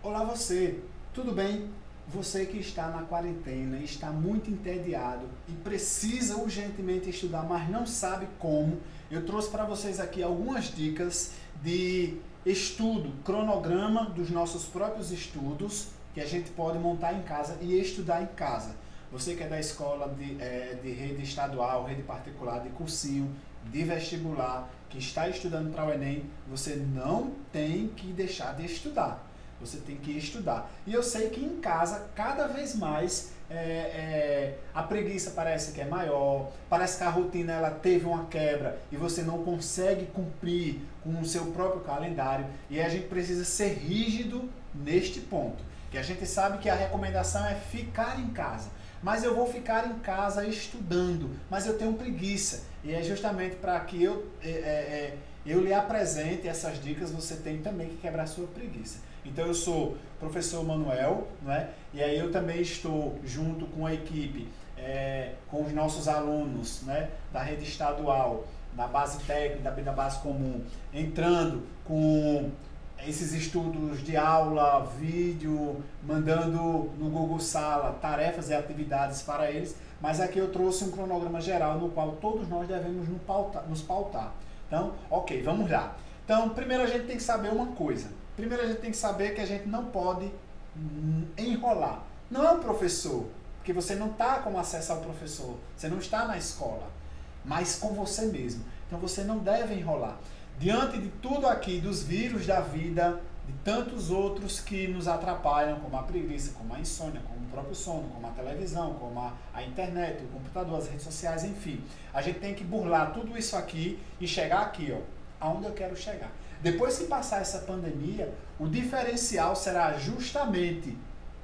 Olá você, tudo bem? Você que está na quarentena, está muito entediado e precisa urgentemente estudar, mas não sabe como, eu trouxe para vocês aqui algumas dicas de estudo, cronograma dos nossos próprios estudos, que a gente pode montar em casa e estudar em casa. Você que é da escola de rede estadual, rede particular, de cursinho, de vestibular, que está estudando para o Enem, você não tem que deixar de estudar. Você tem que estudar. E eu sei que em casa, cada vez mais, a preguiça parece que é maior, parece que a rotina ela teve uma quebra e você não consegue cumprir com o seu próprio calendário. E a gente precisa ser rígido neste ponto. Que a gente sabe que a recomendação é ficar em casa. Mas eu vou ficar em casa estudando, mas eu tenho preguiça. E é justamente para que eu lhe apresente essas dicas, você tem também que quebrar a sua preguiça. Então eu sou professor Manuel, né? E aí eu também estou junto com a equipe, com os nossos alunos, né? Da rede estadual, na base técnica, da base comum, entrando com esses estudos de aula, vídeo, mandando no Google Sala tarefas e atividades para eles, mas aqui eu trouxe um cronograma geral no qual todos nós devemos nos pautar. Então, ok, vamos lá. Então, primeiro a gente tem que saber uma coisa. Primeiro a gente tem que saber que a gente não pode enrolar. Não é o professor, porque você não está com acesso ao professor, você não está na escola, mas com você mesmo. Então você não deve enrolar. Diante de tudo aqui, dos vírus da vida, de tantos outros que nos atrapalham, como a preguiça, como a insônia, como o próprio sono, como a televisão, como a internet, o computador, as redes sociais, enfim. A gente tem que burlar tudo isso aqui e chegar aqui, ó, aonde eu quero chegar. Depois que passar essa pandemia, o diferencial será justamente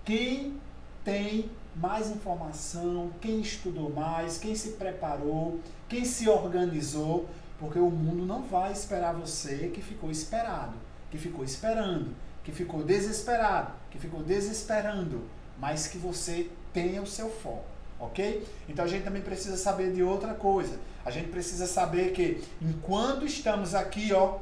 quem tem mais informação, quem estudou mais, quem se preparou, quem se organizou, porque o mundo não vai esperar você que ficou esperado, que ficou esperando, que ficou desesperado, que ficou desesperando, mas que você tenha o seu foco, ok? Então a gente também precisa saber de outra coisa. A gente precisa saber que enquanto estamos aqui, ó,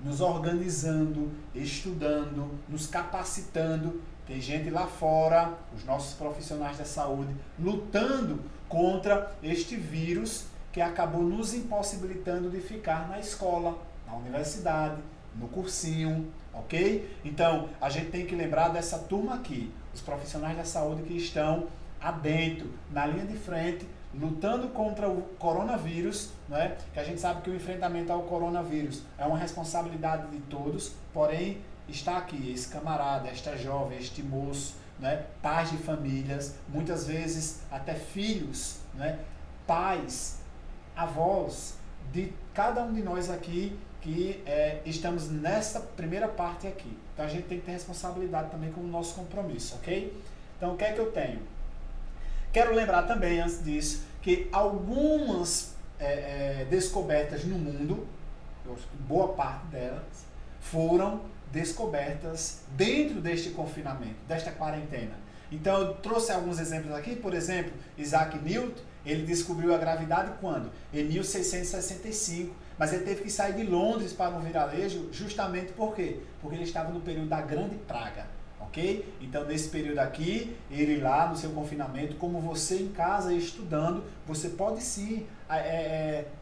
nos organizando, estudando, nos capacitando, tem gente lá fora, os nossos profissionais da saúde, lutando contra este vírus que acabou nos impossibilitando de ficar na escola, na universidade, no cursinho, ok? Então, a gente tem que lembrar dessa turma aqui, os profissionais da saúde que estão adentro, na linha de frente, lutando contra o coronavírus, né? Que a gente sabe que o enfrentamento ao coronavírus é uma responsabilidade de todos, porém, está aqui esse camarada, esta jovem, este moço, né? Pais de famílias, muitas vezes até filhos, né? Pais, avós de cada um de nós aqui que estamos nessa primeira parte aqui. Então a gente tem que ter responsabilidade também com o nosso compromisso, ok? Então o que é que eu tenho? Quero lembrar também, antes disso, que algumas descobertas no mundo, boa parte delas, foram descobertas dentro deste confinamento, desta quarentena. Então eu trouxe alguns exemplos aqui, por exemplo, Isaac Newton, ele descobriu a gravidade quando? Em 1665, mas ele teve que sair de Londres para um vilarejo justamente por quê? Porque ele estava no período da Grande Praga, ok? Então nesse período aqui, ele lá no seu confinamento, como você em casa estudando, você pode sim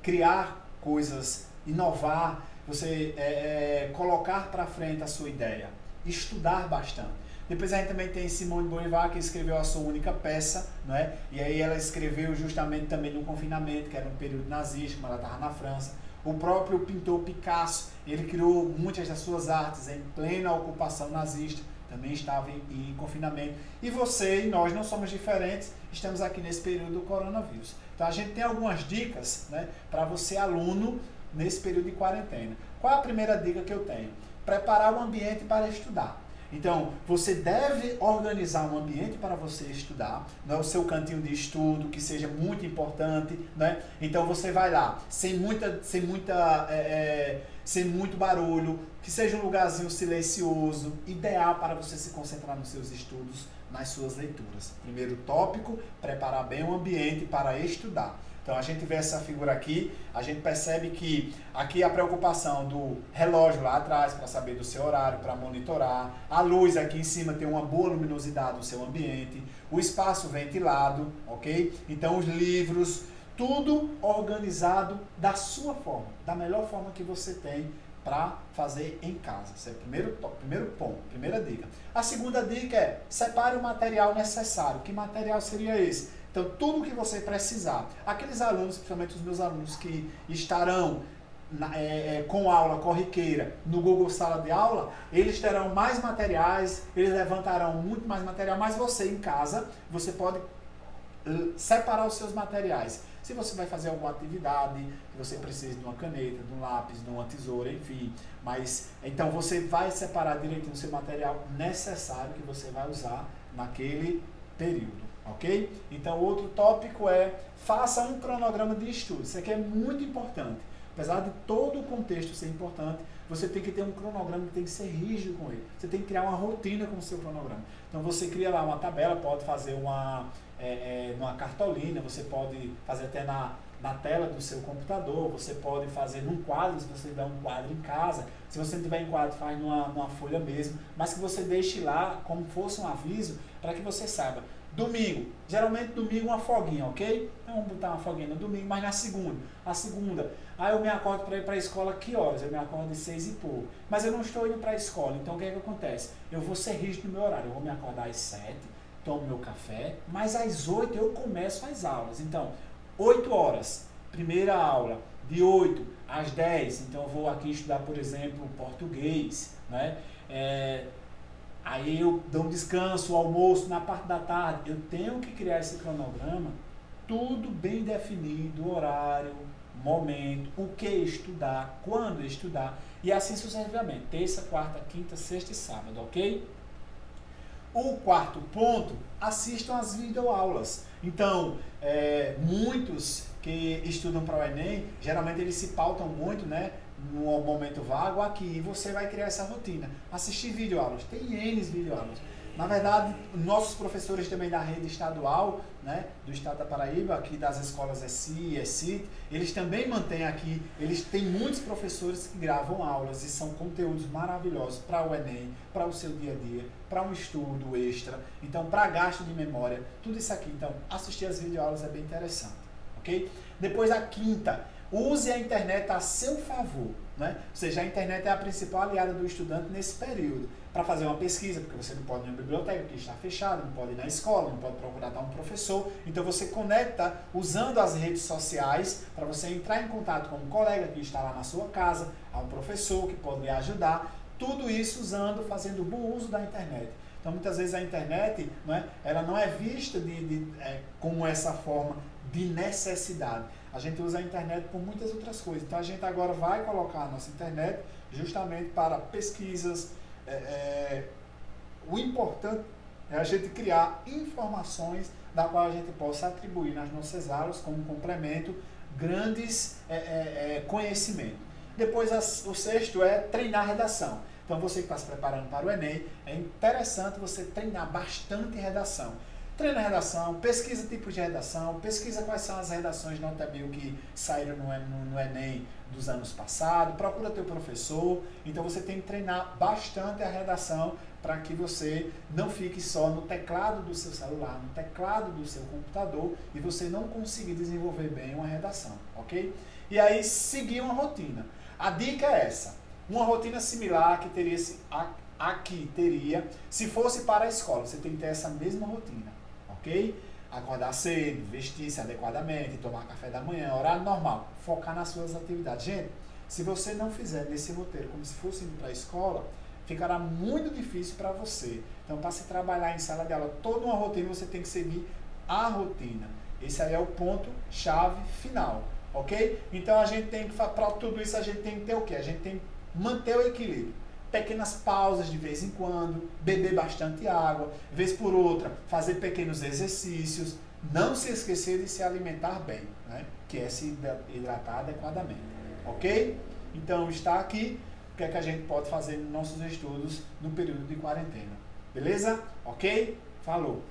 criar coisas, inovar, você colocar para frente a sua ideia, estudar bastante. Depois a gente também tem Simone de Beauvoir, que escreveu A Sua Única Peça, né? E aí ela escreveu justamente também no confinamento, que era um período nazista, como ela estava na França. O próprio pintor Picasso, ele criou muitas das suas artes em plena ocupação nazista, também estava em confinamento. E você e nós não somos diferentes, estamos aqui nesse período do coronavírus. Então a gente tem algumas dicas, né, para você aluno nesse período de quarentena. Qual é a primeira dica que eu tenho? Preparar o ambiente para estudar. Então, você deve organizar um ambiente para você estudar, né? O seu cantinho de estudo, que seja muito importante, né? Então você vai lá, sem muito barulho, que seja um lugarzinho silencioso, ideal para você se concentrar nos seus estudos, nas suas leituras. Primeiro tópico, preparar bem o ambiente para estudar. Então a gente vê essa figura aqui, a gente percebe que aqui a preocupação do relógio lá atrás para saber do seu horário, para monitorar, a luz aqui em cima tem uma boa luminosidade no seu ambiente, o espaço ventilado, ok? Então os livros, tudo organizado da sua forma, da melhor forma que você tem para fazer em casa. Esse é o primeiro ponto, primeira dica. A segunda dica é, separe o material necessário. Que material seria esse? Então, tudo que você precisar. Aqueles alunos, principalmente os meus alunos que estarão com aula corriqueira no Google Sala de Aula, eles terão mais materiais, eles levantarão muito mais material, mas você em casa, você pode separar os seus materiais. Se você vai fazer alguma atividade, que você precisa de uma caneta, de um lápis, de uma tesoura, enfim. Mas, então você vai separar direitinho o seu material necessário que você vai usar naquele período, ok? Então, outro tópico é, faça um cronograma de estudo. Isso aqui é muito importante. Apesar de todo o contexto ser importante, você tem que ter um cronograma que tem que ser rígido com ele. Você tem que criar uma rotina com o seu cronograma. Então, você cria lá uma tabela, pode fazer numa cartolina, você pode fazer até na tela do seu computador, você pode fazer num quadro, se você tiver um quadro em casa. Se você não tiver em quadro, faz numa folha mesmo, mas que você deixe lá como fosse um aviso, para que você saiba. Domingo, geralmente domingo uma folguinha, ok? Então vamos botar uma folguinha no domingo, mas a segunda, eu me acordo para ir para a escola, que horas? Eu me acordo de 6 e pouco, mas eu não estou indo para a escola, então o que é que acontece? Eu vou ser rígido no meu horário, eu vou me acordar às 7, tomo meu café, mas às 8 eu começo as aulas. Então, 8 horas, primeira aula, de 8 às 10, então eu vou aqui estudar, por exemplo, português, né? Aí eu dou um descanso, o almoço, na parte da tarde, eu tenho que criar esse cronograma, tudo bem definido, horário, momento, o que estudar, quando estudar, e assim sucessivamente, terça, quarta, quinta, sexta e sábado, ok? O quarto ponto, assistam às videoaulas. Então, muitos que estudam para o Enem, geralmente eles se pautam muito, né, no momento vago aqui, e você vai criar essa rotina. Assistir videoaulas, tem N videoaulas. Na verdade, nossos professores também da rede estadual, né, do estado da Paraíba, aqui das escolas ESI, ESIT, eles também mantêm aqui, eles têm muitos professores que gravam aulas e são conteúdos maravilhosos para o Enem, para o seu dia a dia, para um estudo extra, então para gasto de memória, tudo isso aqui. Então, assistir as videoaulas é bem interessante, ok? Depois a quinta, use a internet a seu favor, né? Ou seja, a internet é a principal aliada do estudante nesse período, para fazer uma pesquisa, porque você não pode ir na biblioteca, porque está fechada, não pode ir na escola, não pode procurar dar um professor. Então você conecta usando as redes sociais para você entrar em contato com um colega que está lá na sua casa, a um professor que pode lhe ajudar, tudo isso fazendo bom uso da internet. Então muitas vezes a internet, né, ela não é vista como essa forma de necessidade. A gente usa a internet por muitas outras coisas. Então a gente agora vai colocar a nossa internet justamente para pesquisas. O importante é a gente criar informações da qual a gente possa atribuir nas nossas aulas como complemento grandes conhecimentos. Depois o sexto é treinar redação. Então você que está se preparando para o Enem, é interessante você treinar bastante redação. Treina redação, pesquisa tipos de redação, pesquisa quais são as redações nota 1000 que saíram no Enem dos anos passados, procura teu professor. Então você tem que treinar bastante a redação para que você não fique só no teclado do seu celular, no teclado do seu computador e você não conseguir desenvolver bem uma redação, ok? E aí seguir uma rotina. A dica é essa, uma rotina similar que teria se fosse para a escola, você tem que ter essa mesma rotina. Ok? Acordar cedo, vestir-se adequadamente, tomar café da manhã, horário normal, focar nas suas atividades. Gente, se você não fizer nesse roteiro como se fosse indo para a escola, ficará muito difícil para você. Então, para se trabalhar em sala de aula, toda uma rotina, você tem que seguir a rotina. Esse aí é o ponto chave final, ok? Então, a gente tem que, para tudo isso, a gente tem que ter o quê? A gente tem que manter o equilíbrio. Pequenas pausas de vez em quando, beber bastante água, vez por outra, fazer pequenos exercícios, não se esquecer de se alimentar bem, né? Que é se hidratar adequadamente, ok? Então está aqui, que é que a gente pode fazer nos nossos estudos no período de quarentena. Beleza? Ok? Falou!